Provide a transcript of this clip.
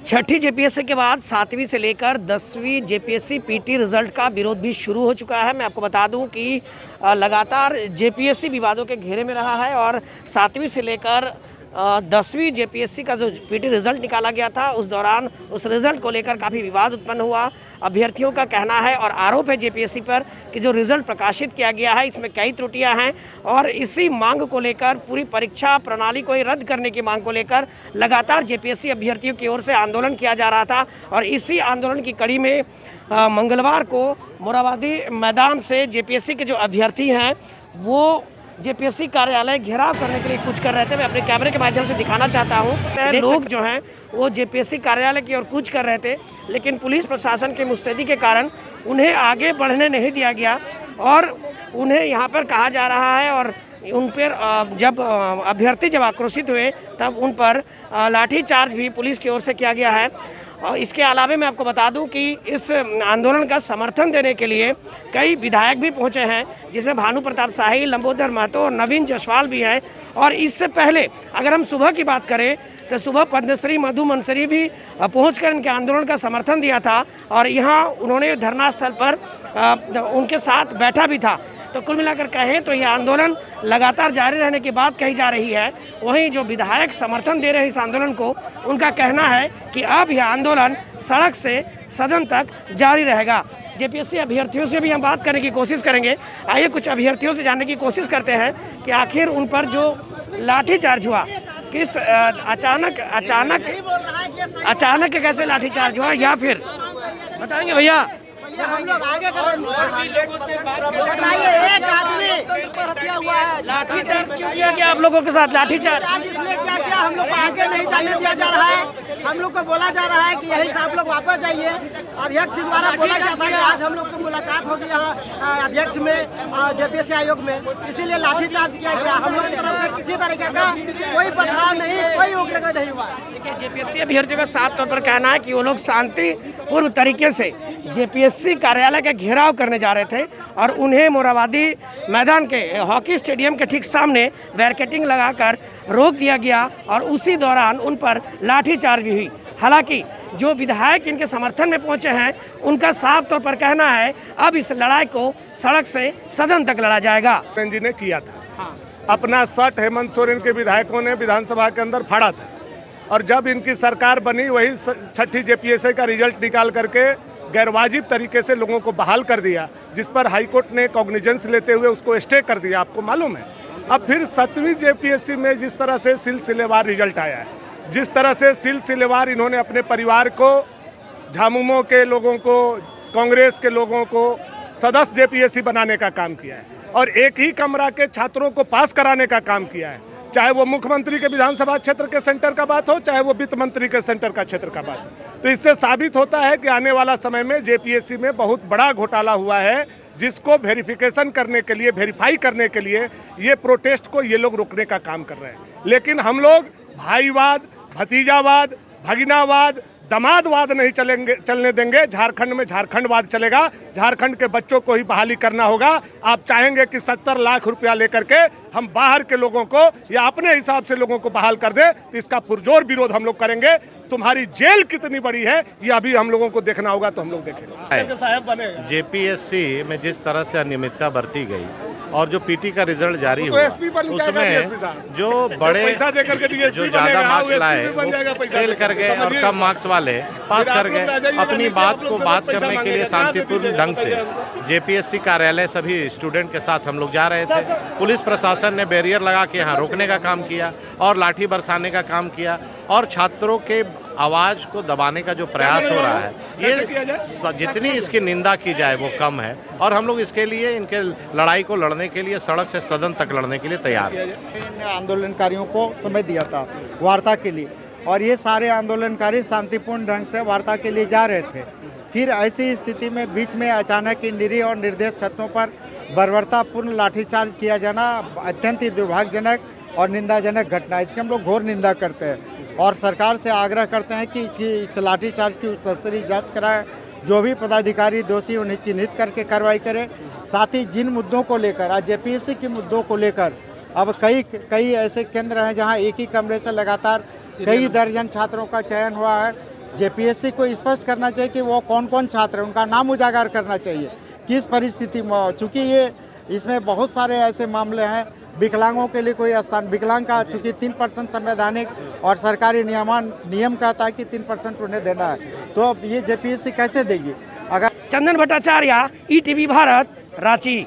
छठी JPSC के बाद 7वीं से लेकर 10वीं जेपीएससी पीटी रिजल्ट का विरोध भी शुरू हो चुका है। मैं आपको बता दूं कि लगातार जेपीएससी विवादों के घेरे में रहा है और 7वीं से लेकर 10वीं जेपीएससी का जो पीटी रिजल्ट निकाला गया था उस दौरान उस रिजल्ट को लेकर काफ़ी विवाद उत्पन्न हुआ। अभ्यर्थियों का कहना है और आरोप है जेपीएससी पर कि जो रिजल्ट प्रकाशित किया गया है इसमें कई त्रुटियां हैं और इसी मांग को लेकर पूरी परीक्षा प्रणाली को ही रद्द करने की मांग को लेकर लगातार जेपीएससी अभ्यर्थियों की ओर से आंदोलन किया जा रहा था। और इसी आंदोलन की कड़ी में मंगलवार को मोराबादी मैदान से जेपीएससी के जो अभ्यर्थी हैं वो जेपीएससी कार्यालय घेराव करने के लिए कूच कर रहे थे। मैं अपने कैमरे के माध्यम से दिखाना चाहता हूं। लोग जो हैं वो जेपीएससी कार्यालय की ओर कूच कर रहे थे, लेकिन पुलिस प्रशासन की मुस्तैदी के कारण उन्हें आगे बढ़ने नहीं दिया गया और उन्हें यहां पर कहा जा रहा है और उन पर जब अभ्यर्थी जब आक्रोशित हुए तब उन पर लाठीचार्ज भी पुलिस की ओर से किया गया है। और इसके अलावा मैं आपको बता दूं कि इस आंदोलन का समर्थन देने के लिए कई विधायक भी पहुंचे हैं, जिसमें भानु प्रताप शाही, लंबोदर महतो और नवीन जायसवाल भी हैं। और इससे पहले अगर हम सुबह की बात करें तो सुबह पद्मश्री मधु मनसरी भी पहुंचकर इनके आंदोलन का समर्थन दिया था और यहाँ उन्होंने धरना स्थल पर उनके साथ बैठा भी था। तो कुल मिलाकर कहें तो यह आंदोलन लगातार जारी रहने की बात कही जा रही है। वहीं जो विधायक समर्थन दे रहे हैं इस आंदोलन को, उनका कहना है कि अब यह आंदोलन सड़क से सदन तक जारी रहेगा। जेपीएससी अभ्यर्थियों से भी हम बात करने की कोशिश करेंगे। आइए कुछ अभ्यर्थियों से जानने की कोशिश करते हैं कि आखिर उन पर जो लाठीचार्ज हुआ किस अचानक कैसे लाठीचार्ज हुआ, या फिर बताएंगे भैया। हम लोग आगे लाठीचार्ज क्यों किया गया आप लोगों के साथ? लाठीचार्ज इसलिए क्या किया, हम लोग को आगे नहीं जाने दिया जा रहा है। हम लोग को बोला जा रहा है कि यही से आप लोग वापस जाइए। अध्यक्ष द्वारा बोला जाता है कि आज हम लोग की मुलाकात होगी यहाँ अध्यक्ष में जेपीएससी आयोग में, इसीलिए लाठीचार्ज किया गया। हम लोग की तरफ से किसी तरीके का कोई पथराव नहीं, कोई उग्र नहीं हुआ। जेपीएससी अभ्यर्थियों का साफ तौर पर कहना है कि वो लोग शांतिपूर्ण तरीके से जेपीएससी कार्यालय का घेराव करने जा रहे थे और उन्हें मोराबादी मैदान के हॉकी स्टेडियम के ठीक सामने बैरिकेडिंग लगाकर रोक दिया गया और उसी दौरान उन पर लाठीचार्ज भी हुई। हालांकि जो विधायक इनके समर्थन में पहुंचे हैं उनका साफ तौर पर कहना है अब इस लड़ाई को सड़क से सदन तक लड़ा जाएगा। जी ने किया था अपना शर्ट हेमंत सोरेन के विधायकों ने विधानसभा के अंदर फाड़ा था और जब इनकी सरकार बनी वही छठी जेपीएससी का रिजल्ट निकाल करके गैरवाजिब तरीके से लोगों को बहाल कर दिया, जिस पर हाईकोर्ट ने कॉग्निजेंस लेते हुए उसको स्टे कर दिया। आपको मालूम है अब फिर 7वीं जेपीएससी में जिस तरह से सिलसिलेवार रिजल्ट आया है, जिस तरह से सिलसिलेवार इन्होंने अपने परिवार को, झामुमो के लोगों को, कांग्रेस के लोगों को सदस्य जेपीएससी बनाने का काम किया है और एक ही कमरा के छात्रों को पास कराने का काम किया है, चाहे वो मुख्यमंत्री के विधानसभा क्षेत्र के सेंटर का बात हो, चाहे वो वित्त मंत्री के सेंटर का क्षेत्र का बात हो। तो इससे साबित होता है कि आने वाला समय में जेपीएससी में बहुत बड़ा घोटाला हुआ है, जिसको वेरिफिकेशन करने के लिए, वेरीफाई करने के लिए ये प्रोटेस्ट को ये लोग रोकने का काम कर रहे हैं। लेकिन हम लोग भाईवाद, भतीजावाद, भगिनावाद, दमादवाद नहीं चलने देंगे। झारखंड में झारखंडवाद चलेगा। झारखंड के बच्चों को ही बहाली करना होगा। आप चाहेंगे कि 70 लाख रुपया लेकर के हम बाहर के लोगों को या अपने हिसाब से लोगों को बहाल कर दे, तो इसका पुरजोर विरोध हम लोग करेंगे। तुम्हारी जेल कितनी बड़ी है ये अभी हम लोगों को देखना होगा, तो हम लोग देखेंगे। जेपीएससी में जिस तरह से अनियमितता बरती गई और जो पीटी का रिजल्ट जारी हुआ उसमें जो बड़े जो ज़्यादा मार्क्स लाए वो फेल कर गए और कम मार्क्स वाले पास कर गए। अपनी बात को बात करने के लिए शांतिपूर्ण ढंग से जेपीएससी कार्यालय सभी स्टूडेंट के साथ हम लोग जा रहे थे। पुलिस प्रशासन ने बैरियर लगा के यहाँ रोकने का काम किया और लाठी बरसाने का काम किया और छात्रों के आवाज़ को दबाने का जो प्रयास हो रहा है, ये जितनी इसकी निंदा की जाए वो कम है और हम लोग इसके लिए इनके लड़ाई को लड़ने के लिए सड़क से सदन तक लड़ने के लिए तैयार हैं। आंदोलनकारियों को समय दिया था वार्ता के लिए और ये सारे आंदोलनकारी शांतिपूर्ण ढंग से वार्ता के लिए जा रहे थे। फिर ऐसी स्थिति में बीच में अचानक इन निरीह और निर्दोष छात्रों पर बर्बरतापूर्ण लाठीचार्ज किया जाना अत्यंत ही दुर्भाग्यजनक और निंदाजनक घटना, इसकी हम लोग घोर निंदा करते हैं और सरकार से आग्रह करते हैं कि इस लाठीचार्ज की उच्च स्तरीय जाँच कराए। जो भी पदाधिकारी दोषी उन्हें चिन्हित करके कार्रवाई करें। साथ ही जिन मुद्दों को लेकर आज जेपीएससी के मुद्दों को लेकर अब कई ऐसे केंद्र हैं जहां एक ही कमरे से लगातार कई दर्जन छात्रों का चयन हुआ है जेपीएससी को स्पष्ट करना चाहिए कि वो कौन कौन छात्र हैं, उनका नाम उजागर करना चाहिए, किस परिस्थिति में, चूँकि ये इसमें बहुत सारे ऐसे मामले हैं। विकलांगों के लिए कोई स्थान, विकलांग का चूँकि 3% संवैधानिक और सरकारी नियम कहता है कि 3% उन्हें देना है, तो अब ये जेपीएससी कैसे देगी? अगर चंदन भट्टाचार्य, ईटीवी भारत, रांची।